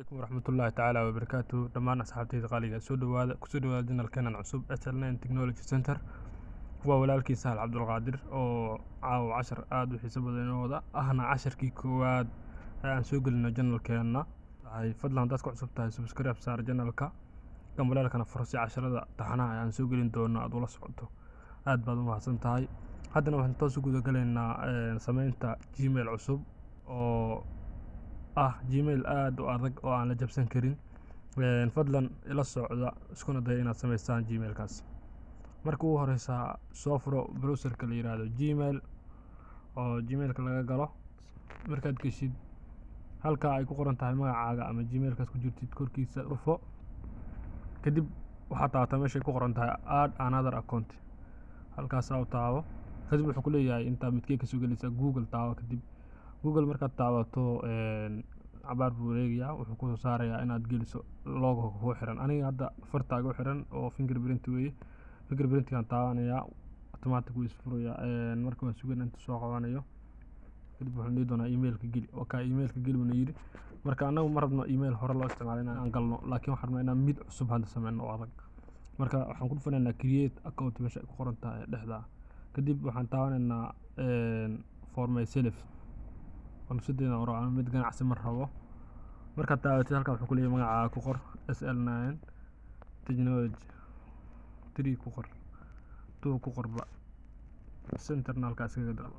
عليكم ورحمة الله تعالى وبركاته. دمان أصحابتي غالية kusoo dhawaada channelkeena cusub SL9 Technology Center. waa walaalkii Sahal Cabdulqaadir oo caawa cashar aad u xiiso badan oo wada ahna casharkii koowaad aan soo gelino channelkeena. ay fadlan dadka cusub tahay subscribe saar channelka gambalaalkana fursi casharada taxanaha aan soo gelin doono aad ula socoto. aad baad u mahadsan tahay. haddana waxaan toos u guda galaynaa samaynta Gmail cusub oo Gmail aad u adag oo aan la jabsan karin. fadlan ila socda iskuna day inaad samaystaan Gmailkaas. marka ugu horeysa soo furo browserka la yiraahdo Gmail oo Gmailka laga galo. markaad gashid halka ay ku qoran tahay magacaaga ama Gmailkaas ku jirtid korkiisa dhufo. kadib waxaad taabataa meesha ay ku qoran tahay add another account. halkaas aad taabo kadib wuxuu ku leeyahay inta midkee ka soo gelaysa Google taabo. kadib Google markaad taabato cabaar buu leeyahay wuxuu ku soo saarayaa inaad geliso logo ku xiran. aniga hadda fartaaga u xiran oo fingerprint weeye. fingerprint-kan taabanaya automatic wuu isfuraya. marka waan sugan inta soo qabanayo kadib waxaan leeyahay doonaa email-ka geli. email-ka geli buu yiri. marka anagu ma rabno email hore loo isticmaalay inaan galno laakiin waxaan rabnaa inaan mid cusub hadda sameyno oo adag. marka waxaan ku dhufanaynaa create account meesha ay ku qoran tahay dhexda. kadib waxaan taabanaynaa for myself sideena oo aan mid ganacsi mar rabo. marka taabatay halka wuxuu ku leeyahay magacaaga ku qor SL9 Technology 3 ku qor 2 ku qorba centernalka iskaga dar.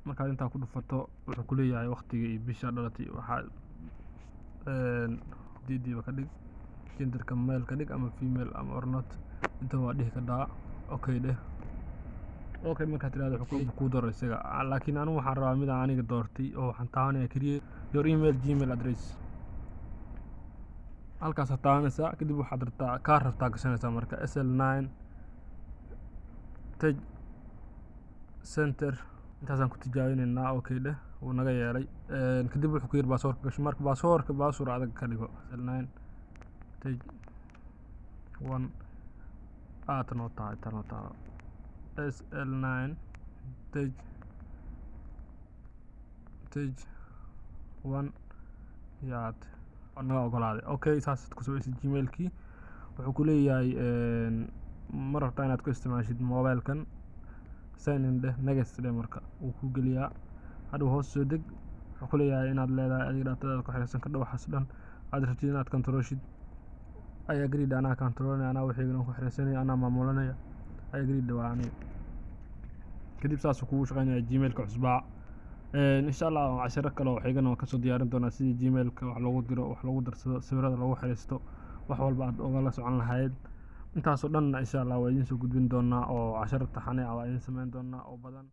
marka inta ku dhufato wuxuu ku leeyahay waqtiga iyo bisha dhalatay waxa diidiiba ka dhig genderka male ka dhig ama female ama or not inta waa dhig ka daa dheh. marka tiraahdo wuxuu ku dooray isaga laakiin anigu waxaan rabaa mid aan aniga doortay oo waxaan taabanayaa create your email Gmail address. halkaas aad taabanaysaa kadib waxaad rabtaa gashanaysaa marka SL9 Tech Center intaasaan ku tijaabinaynaa dheh wuu naga yeelay. kadib wuxuu ku yiri baasaboorka gasho. marka baasaboor adag ka dhigo SL9 Tech 1 noo tahay SL9 Tech 1 yaad naga ogolaaday. saas ku samaysid Gmail-kii wuxuu ku leeyahay ma rabtaa inaad ku isticmaashid mobile-kan sign in dheh next dheh. marka uu ku geliyaa hadhow hoos soo deg wuxuu ku leeyahay inaad leedahay adiga dhatadaada ku xiriirsan ka dhawaxaas dhan aad rabtid inaad controlshid. ayaa grid anaa controlnaya anaa wixii ku xiriirsanaya anaa maamulanaya ayaa grid dhawaanay. kadib saas kugu shaqeynaya Gmail-ka cusbaa. insha Allah casharo kale oo xigana ka soo diyaarin doona sidii Gmail-ka wax loogu diro wax loogu darsado sawirada loogu xiriirsto wax walba aad ogala socon lahayd. intaas oo dhan insha Allah waa idin soo gudbin doonaa oo casharo taxane ah waa idin sameyn doonaa oo badan.